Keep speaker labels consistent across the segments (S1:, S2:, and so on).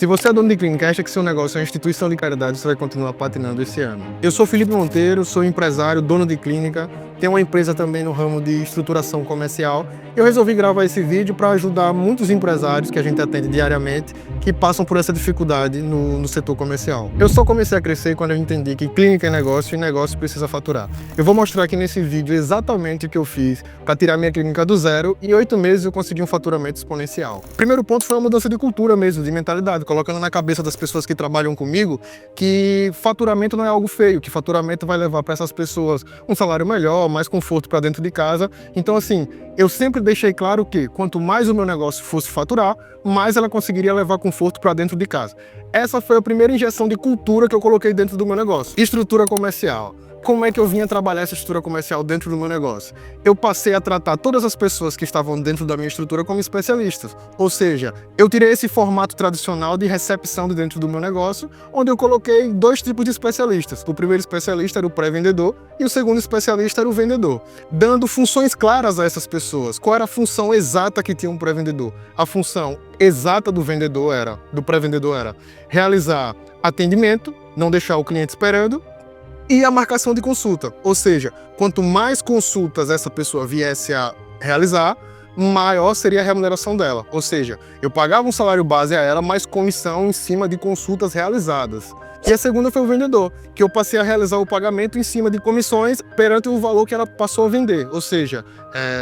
S1: Se você é dono de clínica e acha que seu negócio é uma instituição de caridade, você vai continuar patinando esse ano. Eu sou Felipe Monteiro, sou empresário, dono de clínica, tenho uma empresa também no ramo de estruturação comercial. Eu resolvi gravar esse vídeo para ajudar muitos empresários que a gente atende diariamente que passam por essa dificuldade no setor comercial. Eu só comecei a crescer quando eu entendi que clínica é negócio e negócio precisa faturar. Eu vou mostrar aqui nesse vídeo exatamente o que eu fiz para tirar minha clínica do zero e em 8 meses eu consegui um faturamento exponencial. O primeiro ponto foi uma mudança de cultura mesmo, de mentalidade, colocando na cabeça das pessoas que trabalham comigo que faturamento não é algo feio, que faturamento vai levar para essas pessoas um salário melhor, mais conforto para dentro de casa. Então assim, eu sempre deixei claro que quanto mais o meu negócio fosse faturar, mais ela conseguiria levar conforto para dentro de casa. Essa foi a primeira injeção de cultura que eu coloquei dentro do meu negócio. Estrutura comercial. Como é que eu vinha trabalhar essa estrutura comercial dentro do meu negócio? Eu passei a tratar todas as pessoas que estavam dentro da minha estrutura como especialistas. Ou seja, eu tirei esse formato tradicional de recepção de dentro do meu negócio, onde eu coloquei 2 tipos de especialistas. O primeiro especialista era o pré-vendedor e o segundo especialista era o vendedor, dando funções claras a essas pessoas. Qual era a função exata que tinha um pré-vendedor? A função exata do pré-vendedor era realizar atendimento, não deixar o cliente esperando, e a marcação de consulta, ou seja, quanto mais consultas essa pessoa viesse a realizar, maior seria a remuneração dela. Ou seja, eu pagava um salário base a ela, mais comissão em cima de consultas realizadas. E a segunda foi o vendedor, que eu passei a realizar o pagamento em cima de comissões perante o valor que ela passou a vender. Ou seja,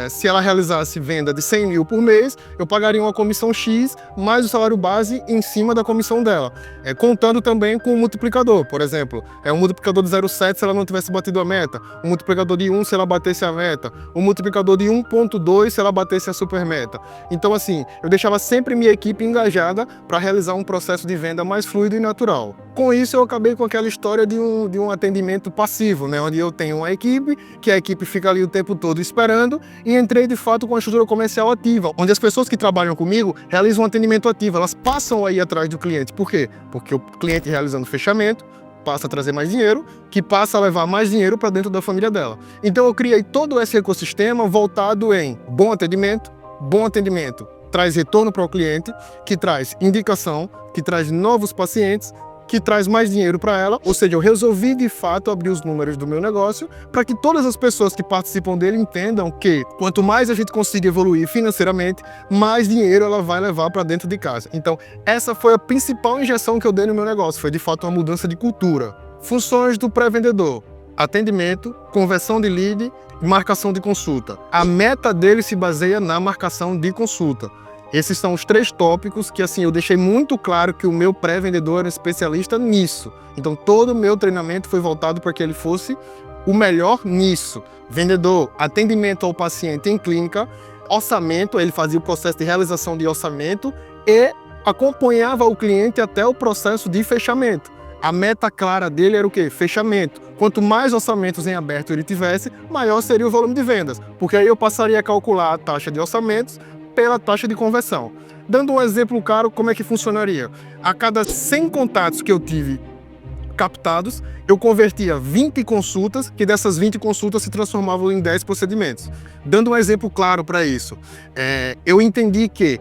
S1: se ela realizasse venda de 100 mil por mês, eu pagaria uma comissão X mais o salário base em cima da comissão dela. Contando também com o multiplicador, por exemplo, um multiplicador de 0,7 se ela não tivesse batido a meta, um multiplicador de 1 se ela batesse a meta, um multiplicador de 1,2 se ela batesse a super meta. Então assim, eu deixava sempre minha equipe engajada para realizar um processo de venda mais fluido e natural. Com isso eu acabei com aquela história de um atendimento passivo, né? Onde eu tenho uma equipe, que a equipe fica ali o tempo todo esperando, e entrei de fato com a estrutura comercial ativa, onde as pessoas que trabalham comigo realizam um atendimento ativo, elas passam a ir atrás do cliente. Por quê? Porque o cliente realizando fechamento passa a trazer mais dinheiro, que passa a levar mais dinheiro para dentro da família dela. Então eu criei todo esse ecossistema voltado em bom atendimento traz retorno para o cliente, que traz indicação, que traz novos pacientes, que traz mais dinheiro para ela, ou seja, eu resolvi de fato abrir os números do meu negócio para que todas as pessoas que participam dele entendam que quanto mais a gente consiga evoluir financeiramente, mais dinheiro ela vai levar para dentro de casa. Então, essa foi a principal injeção que eu dei no meu negócio, foi de fato uma mudança de cultura. Funções do pré-vendedor: atendimento, conversão de lead e marcação de consulta. A meta dele se baseia na marcação de consulta. Esses são os 3 tópicos que assim eu deixei muito claro que o meu pré-vendedor era especialista nisso. Então todo o meu treinamento foi voltado para que ele fosse o melhor nisso. Vendedor, atendimento ao paciente em clínica, orçamento, ele fazia o processo de realização de orçamento e acompanhava o cliente até o processo de fechamento. A meta clara dele era o quê? Fechamento. Quanto mais orçamentos em aberto ele tivesse, maior seria o volume de vendas, porque aí eu passaria a calcular a taxa de orçamentos pela taxa de conversão. Dando um exemplo claro, como é que funcionaria? A cada 100 contatos que eu tive captados, eu convertia 20 consultas, que dessas 20 consultas se transformavam em 10 procedimentos. Dando um exemplo claro para isso, eu entendi que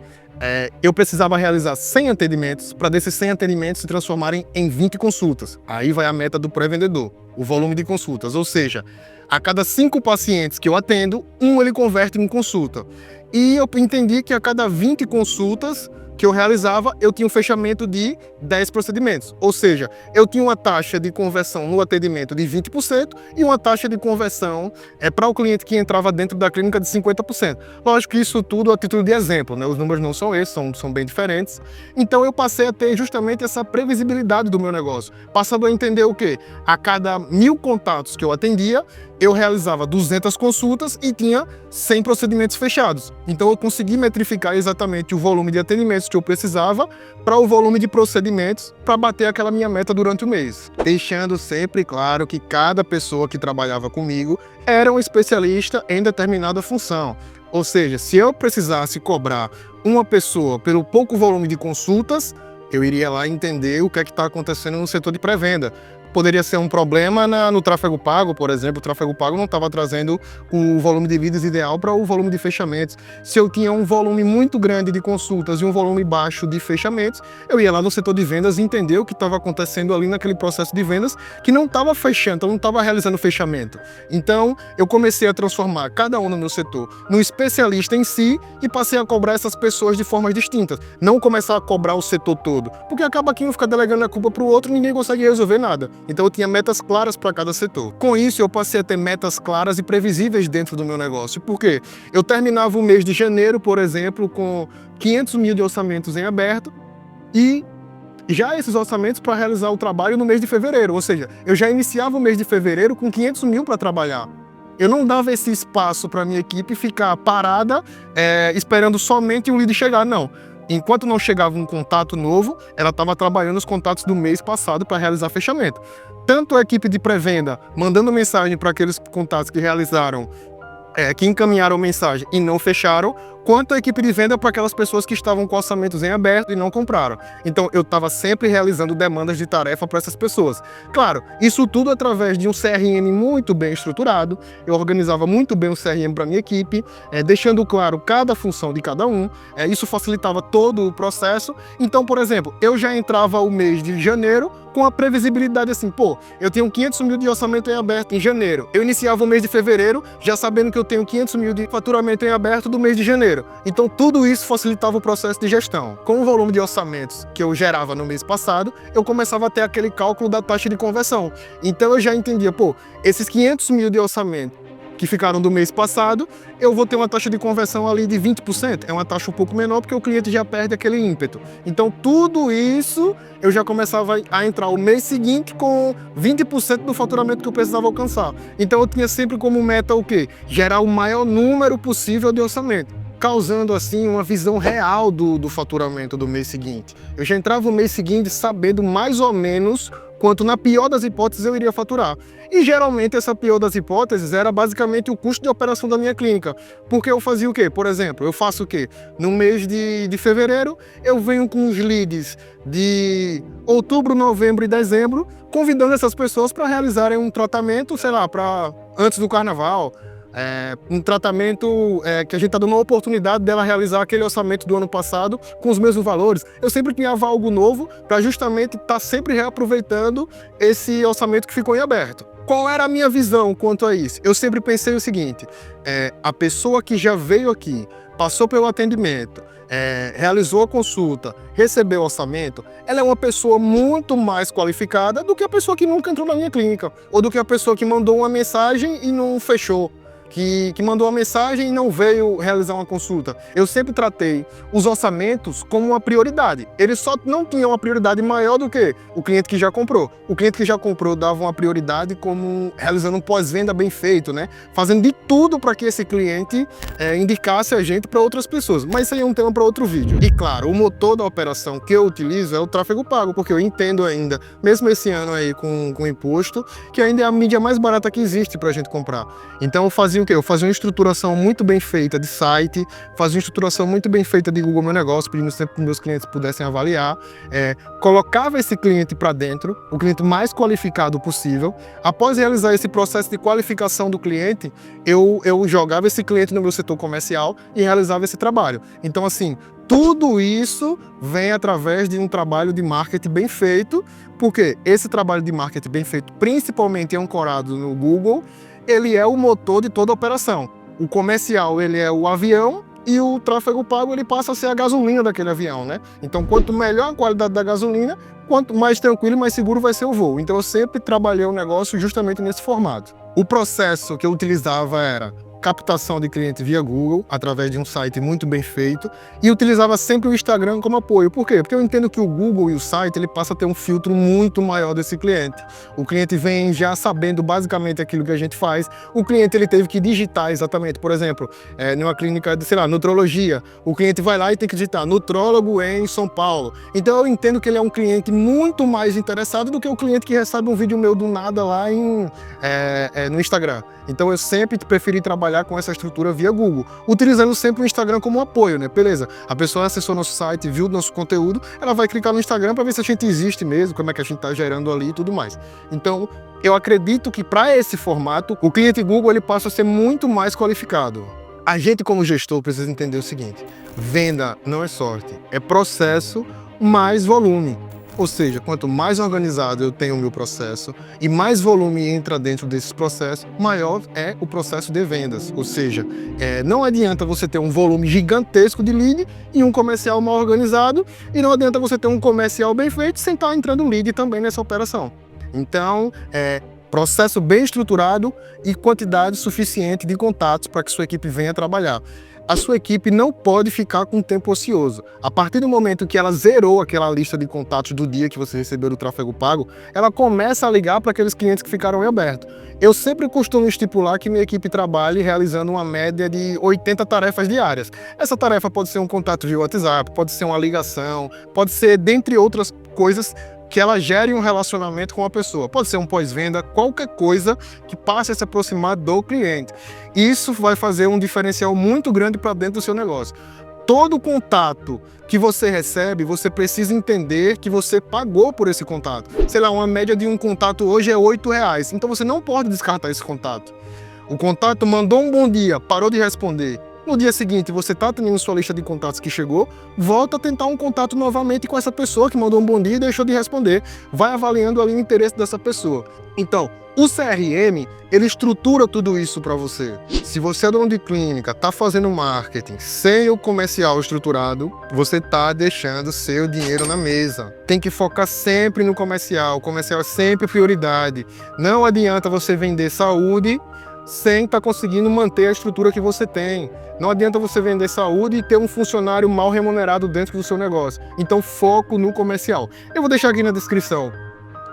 S1: eu precisava realizar 100 atendimentos para desses 100 atendimentos se transformarem em 20 consultas. Aí vai a meta do pré-vendedor, o volume de consultas, ou seja, a cada 5 pacientes que eu atendo, ele converte em consulta. E eu entendi que a cada 20 consultas que eu realizava, eu tinha um fechamento de 10 procedimentos. Ou seja, eu tinha uma taxa de conversão no atendimento de 20% e uma taxa de conversão para o cliente que entrava dentro da clínica de 50%. Lógico que isso tudo a título de exemplo, né? Os números não são esses, são bem diferentes. Então eu passei a ter justamente essa previsibilidade do meu negócio, passando a entender o quê? A cada 1000 contatos que eu atendia, eu realizava 200 consultas e tinha 100 procedimentos fechados. Então eu consegui metrificar exatamente o volume de atendimentos que eu precisava para o volume de procedimentos para bater aquela minha meta durante o mês. Deixando sempre claro que cada pessoa que trabalhava comigo era um especialista em determinada função. Ou seja, se eu precisasse cobrar uma pessoa pelo pouco volume de consultas, eu iria lá entender o que é que está acontecendo no setor de pré-venda. Poderia ser um problema no tráfego pago, por exemplo. O tráfego pago não estava trazendo o volume de leads ideal para o volume de fechamentos. Se eu tinha um volume muito grande de consultas e um volume baixo de fechamentos, eu ia lá no setor de vendas e entender o que estava acontecendo ali naquele processo de vendas que não estava fechando, não estava realizando fechamento. Então, eu comecei a transformar cada um no meu setor no especialista em si e passei a cobrar essas pessoas de formas distintas. Não começar a cobrar o setor todo, porque acaba que um fica delegando a culpa para o outro e ninguém consegue resolver nada. Então eu tinha metas claras para cada setor. Com isso, eu passei a ter metas claras e previsíveis dentro do meu negócio. Por quê? Eu terminava o mês de janeiro, por exemplo, com 500 mil de orçamentos em aberto e já esses orçamentos para realizar o trabalho no mês de fevereiro. Ou seja, eu já iniciava o mês de fevereiro com 500 mil para trabalhar. Eu não dava esse espaço para minha equipe ficar parada esperando somente um lead chegar, não. Enquanto não chegava um contato novo, ela estava trabalhando os contatos do mês passado para realizar fechamento. Tanto a equipe de pré-venda mandando mensagem para aqueles contatos que realizaram, que encaminharam mensagem e não fecharam, quanto a equipe de venda para aquelas pessoas que estavam com orçamentos em aberto e não compraram. Então, eu estava sempre realizando demandas de tarefa para essas pessoas. Claro, isso tudo através de um CRM muito bem estruturado. Eu organizava muito bem o CRM para minha equipe, deixando claro cada função de cada um. Isso facilitava todo o processo. Então, por exemplo, eu já entrava o mês de janeiro com a previsibilidade assim, eu tenho 500 mil de orçamento em aberto em janeiro. Eu iniciava o mês de fevereiro já sabendo que eu tenho 500 mil de faturamento em aberto do mês de janeiro. Então tudo isso facilitava o processo de gestão. Com o volume de orçamentos que eu gerava no mês passado, eu começava a ter aquele cálculo da taxa de conversão. Então eu já entendia, esses 500 mil de orçamento que ficaram do mês passado, eu vou ter uma taxa de conversão ali de 20%. É uma taxa um pouco menor porque o cliente já perde aquele ímpeto. Então tudo isso eu já começava a entrar o mês seguinte com 20% do faturamento que eu precisava alcançar. Então eu tinha sempre como meta o quê? Gerar o maior número possível de orçamento, causando assim uma visão real do faturamento do mês seguinte. Eu já entrava no mês seguinte sabendo mais ou menos quanto, na pior das hipóteses, eu iria faturar. E geralmente essa pior das hipóteses era basicamente o custo de operação da minha clínica. Porque eu fazia o quê? Por exemplo, eu faço o quê? No mês de fevereiro, eu venho com os leads de outubro, novembro e dezembro, convidando essas pessoas para realizarem um tratamento, sei lá, antes do carnaval. Um tratamento que a gente está dando uma oportunidade dela realizar aquele orçamento do ano passado com os mesmos valores. Eu sempre criava algo novo para justamente estar sempre reaproveitando esse orçamento que ficou em aberto. Qual era a minha visão quanto a isso? Eu sempre pensei o seguinte, a pessoa que já veio aqui, passou pelo atendimento, realizou a consulta, recebeu o orçamento, ela é uma pessoa muito mais qualificada do que a pessoa que nunca entrou na minha clínica, ou do que a pessoa que mandou uma mensagem e não fechou. Que mandou uma mensagem e não veio realizar uma consulta. Eu sempre tratei os orçamentos como uma prioridade. Eles só não tinham uma prioridade maior do que o cliente que já comprou. O cliente que já comprou dava uma prioridade como realizando um pós-venda bem feito, né? Fazendo de tudo para que esse cliente indicasse a gente para outras pessoas. Mas isso aí é um tema para outro vídeo. E claro, o motor da operação que eu utilizo é o tráfego pago, porque eu entendo ainda, mesmo esse ano aí com imposto, que ainda é a mídia mais barata que existe para a gente comprar. Então eu fazia o quê? Eu fazia uma estruturação muito bem feita de site, fazia uma estruturação muito bem feita de Google Meu Negócio, pedindo sempre que meus clientes pudessem avaliar, colocava esse cliente para dentro, o cliente mais qualificado possível. Após realizar esse processo de qualificação do cliente, eu jogava esse cliente no meu setor comercial e realizava esse trabalho. Então, assim, tudo isso vem através de um trabalho de marketing bem feito, porque esse trabalho de marketing bem feito, principalmente ancorado no Google, ele é o motor de toda a operação. O comercial, ele é o avião e o tráfego pago, ele passa a ser a gasolina daquele avião, né? Então, quanto melhor a qualidade da gasolina, quanto mais tranquilo e mais seguro vai ser o voo. Então, eu sempre trabalhei o negócio justamente nesse formato. O processo que eu utilizava era captação de cliente via Google, através de um site muito bem feito, e utilizava sempre o Instagram como apoio. Por quê? Porque eu entendo que o Google e o site, ele passa a ter um filtro muito maior desse cliente. O cliente vem já sabendo basicamente aquilo que a gente faz. O cliente, ele teve que digitar exatamente, por exemplo, numa clínica de, sei lá, nutrologia, o cliente vai lá e tem que digitar nutrólogo em São Paulo. Então eu entendo que ele é um cliente muito mais interessado do que o cliente que recebe um vídeo meu do nada lá no Instagram. Então eu sempre preferi trabalhar trabalhar com essa estrutura via Google, utilizando sempre o Instagram como apoio, né? Beleza, a pessoa acessou nosso site, viu nosso conteúdo, ela vai clicar no Instagram para ver se a gente existe mesmo, como é que a gente está gerando ali e tudo mais. Então, eu acredito que para esse formato, o cliente Google ele passa a ser muito mais qualificado. A gente, como gestor, precisa entender o seguinte: venda não é sorte, é processo mais volume. Ou seja, quanto mais organizado eu tenho o meu processo e mais volume entra dentro desses processos, maior é o processo de vendas. Ou seja, não adianta você ter um volume gigantesco de lead e um comercial mal organizado, e não adianta você ter um comercial bem feito sem estar entrando lead também nessa operação. Então, processo bem estruturado e quantidade suficiente de contatos para que sua equipe venha trabalhar. A sua equipe não pode ficar com tempo ocioso. A partir do momento que ela zerou aquela lista de contatos do dia que você recebeu do tráfego pago, ela começa a ligar para aqueles clientes que ficaram em aberto. Eu sempre costumo estipular que minha equipe trabalhe realizando uma média de 80 tarefas diárias. Essa tarefa pode ser um contato via WhatsApp, pode ser uma ligação, pode ser, dentre outras coisas, que ela gere um relacionamento com a pessoa. Pode ser um pós-venda, qualquer coisa que passe a se aproximar do cliente. Isso vai fazer um diferencial muito grande para dentro do seu negócio. Todo contato que você recebe, você precisa entender que você pagou por esse contato. Sei lá, uma média de um contato hoje é R$8, então você não pode descartar esse contato. O contato mandou um bom dia, parou de responder. No dia seguinte, você está tendo sua lista de contatos que chegou, volta a tentar um contato novamente com essa pessoa que mandou um bom dia e deixou de responder. Vai avaliando ali o interesse dessa pessoa. Então, o CRM, ele estrutura tudo isso para você. Se você é dono de clínica, está fazendo marketing sem o comercial estruturado, você está deixando seu dinheiro na mesa. Tem que focar sempre no comercial. O comercial é sempre prioridade. Não adianta você vender saúde sem estar conseguindo manter a estrutura que você tem. Não adianta você vender saúde e ter um funcionário mal remunerado dentro do seu negócio. Então, foco no comercial. Eu vou deixar aqui na descrição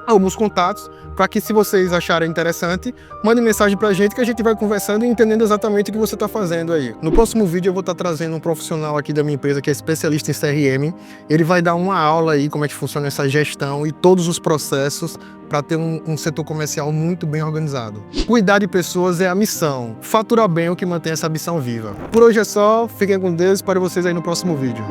S1: alguns contatos, para que, se vocês acharem interessante, mandem mensagem para a gente, que a gente vai conversando e entendendo exatamente o que você está fazendo aí. No próximo vídeo eu vou estar trazendo um profissional aqui da minha empresa que é especialista em CRM. Ele vai dar uma aula aí como é que funciona essa gestão e todos os processos para ter um setor comercial muito bem organizado. Cuidar de pessoas é a missão. Faturar bem é o que mantém essa missão viva. Por hoje é só. Fiquem com Deus e espero vocês aí no próximo vídeo.